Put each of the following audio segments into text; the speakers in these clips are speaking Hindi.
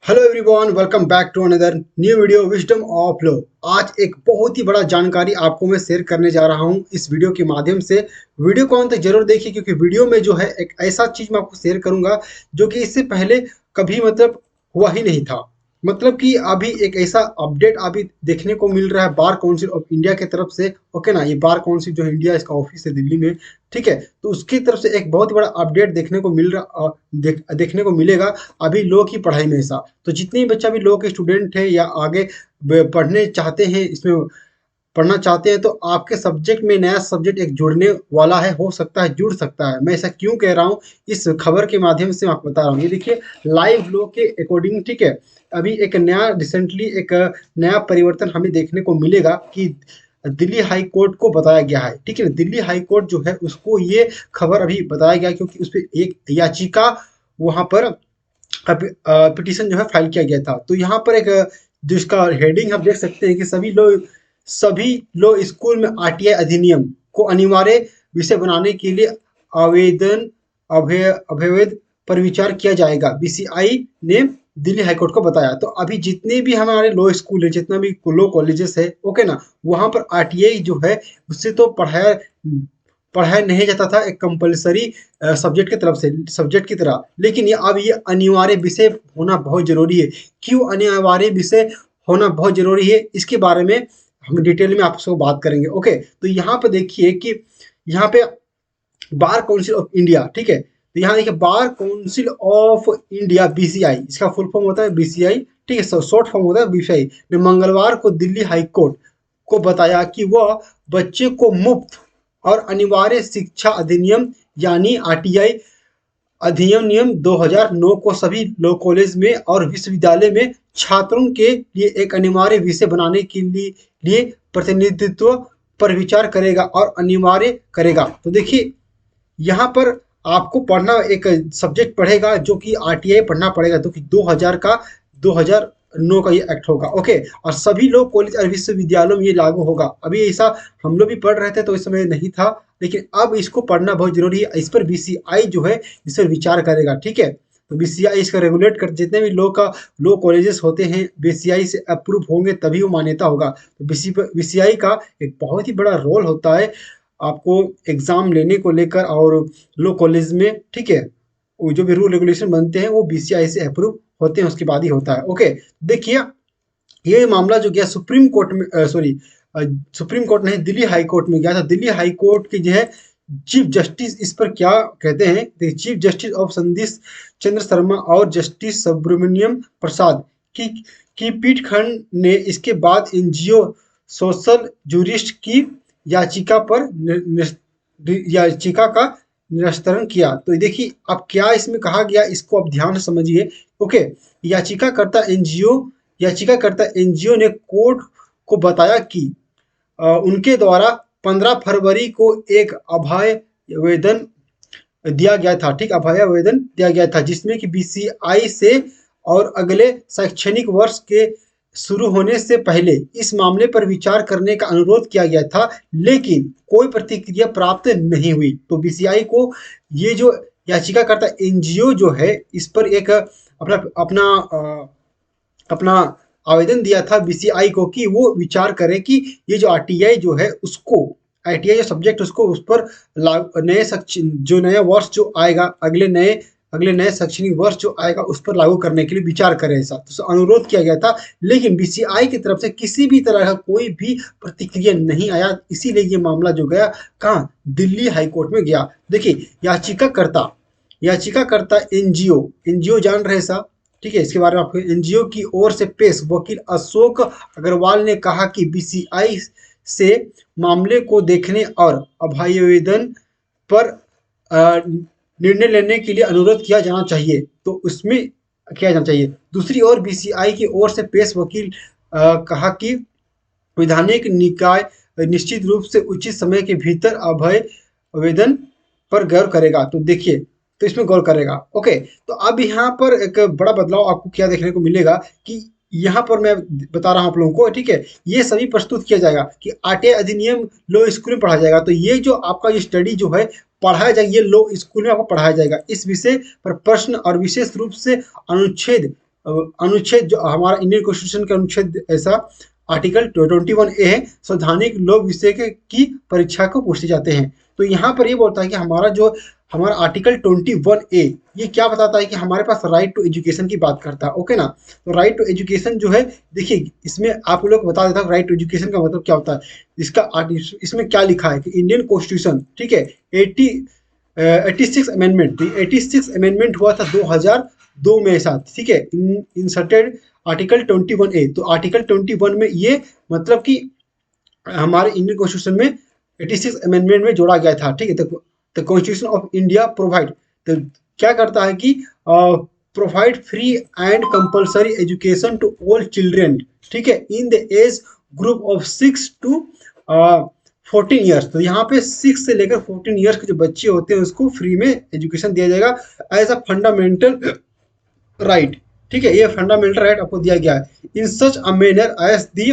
Hello everyone, welcome back to another new video wisdom of law. आज एक बहुत ही बड़ा जानकारी आपको मैं शेयर करने जा रहा हूं इस वीडियो के माध्यम से। वीडियो को अंत तक जरूर देखिए, क्योंकि वीडियो में जो है एक ऐसा चीज मैं आपको शेयर करूंगा जो कि इससे पहले कभी हुआ ही नहीं था। कि अभी एक ऐसा अपडेट अभी देखने को मिल रहा है बार काउंसिल ऑफ इंडिया की तरफ से। ओके ना, ये बार काउंसिल जो है इंडिया, इसका ऑफिस है दिल्ली में। ठीक है, तो उसकी तरफ से एक बहुत बड़ा अपडेट देखने को मिल रहा देखने को मिलेगा अभी लॉ की पढ़ाई में। ऐसा तो जितने भी बच्चा भी लॉ के स्टूडेंट है या आगे पढ़ने चाहते हैं, इसमें पढ़ना चाहते हैं, तो आपके सब्जेक्ट में नया सब्जेक्ट एक जुड़ने वाला है। हो सकता है जुड़ सकता है। मैं ऐसा क्यों कह रहा हूँ, इस खबर के माध्यम से मैं आपको बता रहा हूँ। ये देखिए, लाइव लॉ के अकॉर्डिंग, ठीक है, अभी एक नया रिसेंटली एक नया परिवर्तन हमें देखने को मिलेगा कि दिल्ली हाई कोर्ट को बताया गया है। ठीक है, दिल्ली हाई कोर्ट जो है उसको ये खबर अभी बताया गया, क्योंकि उस पर एक याचिका वहां पर पिटीशन जो है फाइल किया गया था। तो यहाँ पर एक जिसका हेडिंग आप देख सकते हैं कि सभी लो स्कूल में आरटीआई अधिनियम को अनिवार्य विषय बनाने के लिए आवेदन अभेद पर विचार किया जाएगा, बीसीआई ने दिल्ली हाईकोर्ट को बताया। तो अभी जितने भी हमारे लो स्कूल है, जितना भी लो कॉलेजेस है, ओके ना, वहां पर आरटीआई जो है उससे तो पढ़ाया पढ़ाया नहीं जाता था एक कंपलसरी सब्जेक्ट की तरफ से, सब्जेक्ट की तरह। लेकिन ये अनिवार्य विषय होना बहुत जरूरी है। क्यों अनिवार्य विषय होना बहुत जरूरी है, इसके बारे में हम डिटेल में आपसे बात करेंगे। ओके, तो यहाँ पे देखिए कि यहाँ पे बार काउंसिल ऑफ इंडिया, ठीक है, तो यहाँ देखिए bar council of India BCI, इसका फुल फॉर्म होता है बीसीआई। ठीक है, शॉर्ट फॉर्म होता है बीसीआई ने मंगलवार को दिल्ली हाई कोर्ट को बताया कि वह बच्चे को मुफ्त और अनिवार्य शिक्षा अधिनियम यानी आरटीआई अधिनियम नियम 2009 को सभी लॉ कॉलेज में और विश्वविद्यालय में छात्रों के लिए एक अनिवार्य विषय बनाने के लिए प्रतिनिधित्व पर विचार करेगा और अनिवार्य करेगा। तो देखिए, यहाँ पर आपको पढ़ना एक सब्जेक्ट पढ़ेगा जो कि आरटीआई पढ़ना पड़ेगा, जो कि 2009 का ये एक्ट होगा। ओके, और सभी लोग कॉलेज और विश्वविद्यालयों में ये लागू होगा। अभी ऐसा हम लोग भी पढ़ रहे थे तो इस समय नहीं था, लेकिन अब इसको पढ़ना बहुत जरूरी है। इस पर बीसीआई जो है इस पर विचार करेगा। ठीक है, तो बीसीआई इसका रेगुलेट कर, जितने भी लो कॉलेजेस होते हैं बीसीआई से अप्रूव होंगे तभी वो मान्यता होगा। तो बीसीआई का एक बहुत ही बड़ा रोल होता है आपको एग्जाम लेने को लेकर और लो कॉलेज में। ठीक है, वो जो भी रूल रेगुलेशन बनते हैं वो बीसीआई से अप्रूव होते हैं, उसके बाद ही होता है। ओके, देखिए, ये मामला जो गया सुप्रीम कोर्ट में, सॉरी, सुप्रीम कोर्ट नहीं, दिल्ली हाई कोर्ट में गया था। दिल्ली हाई कोर्ट की जो है चीफ जस्टिस इस पर क्या कहते हैं, chief justice of Sandeep Chandra Sharma और जस्टिस सुब्रमण्यम प्रसाद की पीठ खंड ने इसके बाद एनजीओ सोशल जूरिस्ट की याचिका पर याचिका का निरस्तारण किया। तो देखिए, अब क्या इसमें कहा गया, इसको आप ध्यान से समझिए। ओके, याचिकाकर्ता एनजीओ ने कोर्ट को बताया कि उनके द्वारा 15 फरवरी को एक अभय आवेदन दिया गया था। ठीक, अभय आवेदन दिया गया था जिसमें कि बीसीआई से और अगले शैक्षणिक वर्ष के शुरू होने से पहले इस मामले पर विचार करने का अनुरोध किया गया था, लेकिन कोई प्रतिक्रिया प्राप्त नहीं हुई। तो बीसीआई को ये जो याचिकाकर्ता एनजीओ जो है इस पर एक अपना अपना अपना आवेदन दिया था बीसीआई को कि वो विचार करे कि ये जो आरटीआई जो है उसको, आरटीआई जो सब्जेक्ट उसको उस पर नए जो नया वर्ष जो आएगा, अगले नए शैक्षणिक वर्ष जो आएगा उस पर लागू करने के लिए विचार करें। ऐसा तो अनुरोध किया गया था, लेकिन बीसीआई की तरफ से किसी भी तरह का कोई भी प्रतिक्रिया नहीं आया। इसीलिए ये मामला जो गया कहाँ, दिल्ली हाईकोर्ट में गया। देखिए, याचिकाकर्ता एनजीओ जान रहे साहब, ठीक है, इसके बारे में आपको एनजीओ की ओर से पेश वकील अशोक अग्रवाल ने कहा कि बीसीआई से मामले को देखने और अभ्यावेदन पर निर्णय लेने के लिए अनुरोध किया जाना चाहिए। तो उसमें किया जाना चाहिए। दूसरी ओर बीसीआई की ओर से पेश वकील कहा कि वैधानिक निकाय निश्चित रूप से उचित समय के भीतर अभय आवेदन पर गौर करेगा। तो देखिए, तो इसमें गौर करेगा। ओके, तो अब यहाँ पर एक बड़ा बदलाव आपको क्या देखने को मिलेगा कि यहाँ पर मैं बता रहा हूँ आप लोगों को, ठीक है, ये सभी प्रस्तुत किया जाएगा कि आरटीआई अधिनियम लो स्कूल में पढ़ाया जाएगा। तो ये जो आपका ये स्टडी जो है पढ़ाया जाएगा, ये लो स्कूल में आपको पढ़ाया जाएगा। इस विषय पर प्रश्न और विशेष रूप से अनुच्छेद अनुच्छेद जो हमारा इंडियन कॉन्स्टिट्यूशन का अनुच्छेद ऐसा आर्टिकल 21A है, संवैधानिक लोक विषय की परीक्षा को पूछे जाते हैं। तो यहाँ पर ये बोलता है कि हमारा आर्टिकल 21A ये क्या बताता है कि हमारे पास राइट टू एजुकेशन की बात करता है। ओके ना, तो राइट टू एजुकेशन जो है, देखिए इसमें आप लोग बता देता हूँ राइट टू एजुकेशन का मतलब क्या होता है। इसमें क्या लिखा है कि इंडियन कॉन्स्टिट्यूशन, ठीक है, 86 अमेंडमेंट, 86 अमेंडमेंट हुआ था 2002 में साथ, ठीक है, इंसर्टेड आर्टिकल 21A। तो आर्टिकल 21 में ये मतलब कि हमारे इंडियन कॉन्स्टिट्यूशन में 86 अमेंडमेंट में जोड़ा गया था, ठीक है। The constitution of India provide, तो क्या करता है कि provide free and compulsory education to all children, ठीक है, in the age group of 6 to 14 years. तो यहाँ पे 6 से लेकर 14 ईयर्स के जो बच्चे होते हैं उसको फ्री में एजुकेशन दिया जाएगा एज अ फंडामेंटल राइट, ठीक है, ये फंडामेंटल राइट आपको दिया गया है in such a manner as the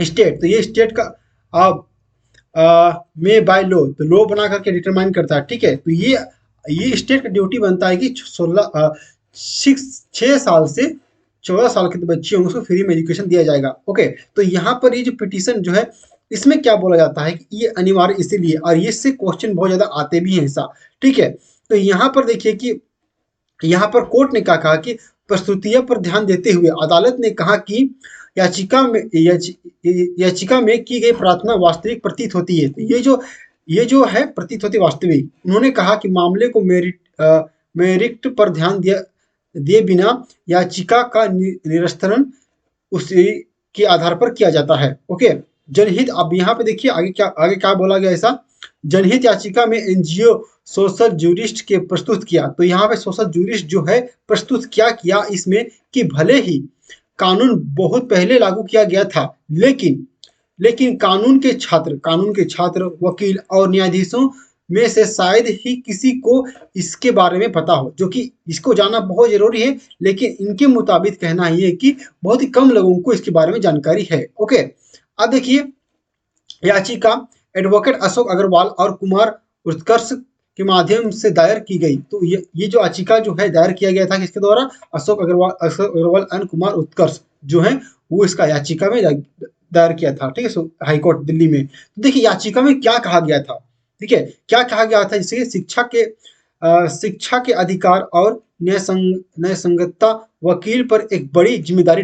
state. तो ये स्टेट का आप में बाय लॉ, तो लॉ बना करके डिटरमाइन करता है, ठीक है। तो ये स्टेट का ड्यूटी बनता है कि 6 साल से 14 साल के बच्चे होंगे उसको फ्री में एजुकेशन दिया जाएगा। ओके, तो यहाँ पर ये जो पिटीशन जो है इसमें क्या बोला जाता है कि ये अनिवार्य इसीलिए, और इससे क्वेश्चन बहुत ज्यादा आते भी हैं ऐसा, ठीक है। तो यहाँ पर देखिए कि यहाँ पर कोर्ट ने क्या कहा कि प्रस्तुतियों पर ध्यान देते हुए अदालत ने कहा कि याचिका में की गई प्रार्थना वास्तविक प्रतीत होती है। तो ये जो है प्रतीत होती वास्तविक। उन्होंने कहा कि मामले को मेरिट पर ध्यान दिए बिना याचिका का निरस्तरण उसी के आधार पर किया जाता है। ओके, जनहित, अब यहाँ पे देखिए आगे क्या बोला गया ऐसा, जनहित याचिका में एनजीओ सोशल जूरिस्ट के प्रस्तुत किया। तो यहाँ पे सोशल जूरिस्ट जो है प्रस्तुत क्या किया इसमें कि भले ही कानून बहुत पहले लागू किया गया था, लेकिन कानून के छात्र, वकील और न्यायाधीशों में से शायद ही किसी को इसके बारे में पता हो, जो कि इसको जानना बहुत जरूरी है, लेकिन इनके मुताबिक कहना ये है कि बहुत ही कम लोगों को इसके बारे में जानकारी है। ओके, अब देखिए याचिका एडवोकेट अशोक अग्रवाल और कुमार उत्कर्ष के माध्यम से दायर की गई। तो ये जो याचिका जो है दायर किया गया था किसके द्वारा, अशोक अग्रवाल एंड कुमार उत्कर्ष जो है वो इसका याचिका में दायर किया था, ठीक है, हाईकोर्ट दिल्ली में। तो देखिए याचिका में क्या कहा गया था, ठीक है, क्या कहा गया था, जैसे शिक्षा के अधिकार और न्याय संगतता वकील पर एक बड़ी जिम्मेदारी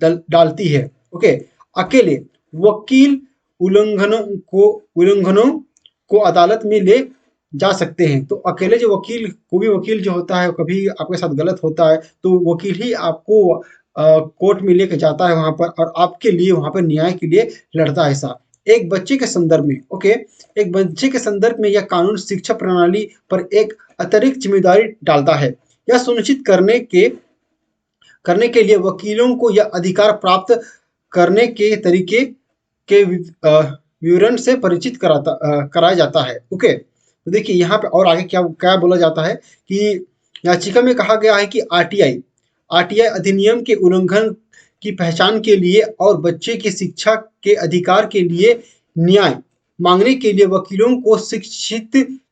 डालती है। ओके, अकेले वकील उल्लंघनों को अदालत में ले जा सकते हैं। तो अकेले जो कोई भी वकील जो होता है, कभी आपके साथ गलत होता है तो वकील ही आपको कोर्ट में लेके जाता है वहां पर, और आपके लिए वहां पर न्याय के लिए लड़ता है ऐसा। एक बच्चे के संदर्भ में, ओके, एक बच्चे के संदर्भ में यह कानून शिक्षा प्रणाली पर एक अतिरिक्त जिम्मेदारी डालता है। यह सुनिश्चित करने के लिए वकीलों को यह अधिकार प्राप्त करने के तरीके के विवरण से परिचित कराया जाता है। ओके, तो देखिए यहाँ पे और आगे क्या क्या बोला जाता है कि याचिका में कहा गया है कि आरटीआई अधिनियम के उल्लंघन की पहचान के लिए और बच्चे की शिक्षा के अधिकार के लिए न्याय मांगने के लिए वकीलों को शिक्षित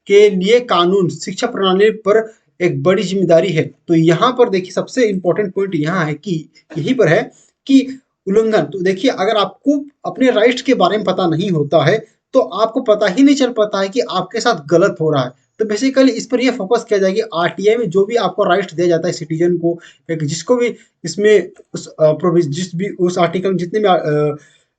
के लिए कानून शिक्षा प्रणाली पर एक बड़ी जिम्मेदारी है। तो यहाँ पर देखिए सबसे इंपॉर्टेंट पॉइंट यहाँ है कि यहीं पर है कि उल्लंघन। तो देखिए अगर आपको अपने राइट्स के बारे में पता नहीं होता है तो आपको पता ही नहीं चल पाता है कि आपके साथ गलत हो रहा है। तो बेसिकली इस पर यह फोकस किया जाएगा आरटीआई में जो भी आपको राइट्स दिया जाता है सिटीजन को, जिसको भी इसमें उस आर्टिकल जितने भी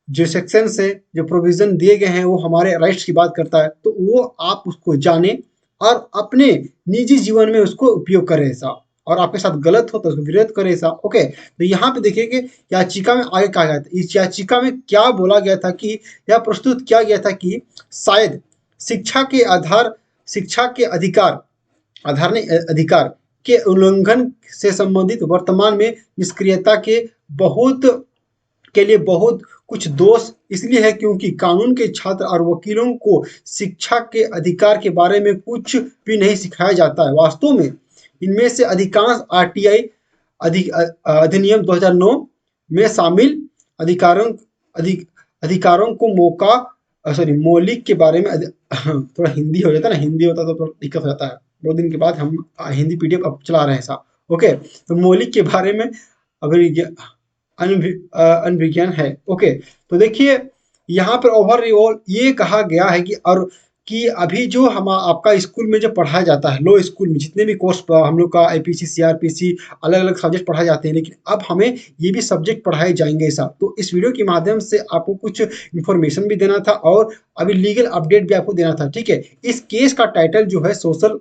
जो सेक्शन से जो प्रोविजन दिए गए हैं वो हमारे राइट्स की बात करता है, तो वो आप उसको जाने और अपने निजी जीवन में उसको उपयोग करें ऐसा, और आपके साथ गलत हो तो उसको विरोध करें ऐसा। ओके, तो यहाँ पे देखिए कि याचिका में आगे कहा गया था, इस याचिका में क्या बोला गया था कि यह प्रस्तुत किया गया था कि शायद शिक्षा के अधिकार के उल्लंघन से संबंधित वर्तमान में निष्क्रियता के लिए बहुत कुछ दोष इसलिए है क्योंकि कानून के छात्र और वकीलों को शिक्षा के अधिकार के बारे में कुछ भी नहीं सिखाया जाता है। वास्तव में इनमें से अधिकांश आरटीआई अधिनियम 2009 में शामिल अधिकारों को मौलिक के बारे में थोड़ा हिंदी हो जाता है ना, हिंदी होता तो थोड़ा दिक्कत हो जाता है। 2 दिन के बाद हम हिंदी पीडीएफ अब चला रहे हैं साहब। ओके, तो मौलिक के बारे में अनभिज्ञान है। ओके, तो देखिए यहाँ पर ओवरऑल ये कहा गया है कि और कि अभी जो हम आपका स्कूल में जो पढ़ाया जाता है, लो स्कूल में जितने भी कोर्स हम लोग का आईपीसी सीआरपीसी अलग अलग सब्जेक्ट पढ़ाए जाते हैं, लेकिन अब हमें ये भी सब्जेक्ट पढ़ाए जाएंगे साहब। तो इस वीडियो के माध्यम से आपको कुछ इन्फॉर्मेशन भी देना था और अभी लीगल अपडेट भी आपको देना था। ठीक है, इस केस का टाइटल जो है सोशल,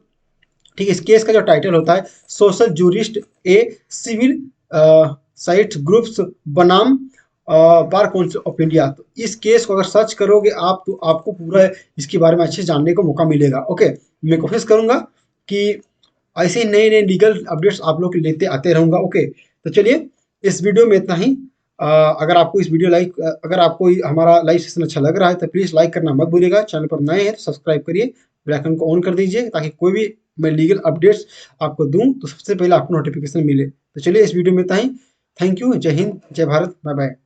ठीक है, इस केस का जो टाइटल होता है सोशल जूरिस्ट ए सिविल साइट ग्रुप्स बनाम बार काउंसिल ऑफ इंडिया। तो इस केस को अगर सर्च करोगे आप तो आपको पूरा इसके बारे में अच्छे से जानने को मौका मिलेगा। ओके, मैं कोशिश करूंगा कि ऐसे ही नए नए लीगल अपडेट्स आप लोग लेते आते रहूंगा। ओके, तो चलिए इस वीडियो में इतना ही। अगर आपको इस वीडियो अगर आपको हमारा लाइव सेशन अच्छा लग रहा है तो प्लीज़ लाइक करना मत भूलिएगा। चैनल पर नए हैं तो सब्सक्राइब करिए, बेल आइकन को ऑन कर दीजिए ताकि कोई भी मैं लीगल अपडेट्स आपको दूं तो सबसे पहले आपको नोटिफिकेशन मिले। तो चलिए इस वीडियो में इतना ही। थैंक यू, जय हिंद, जय भारत, बाय बाय।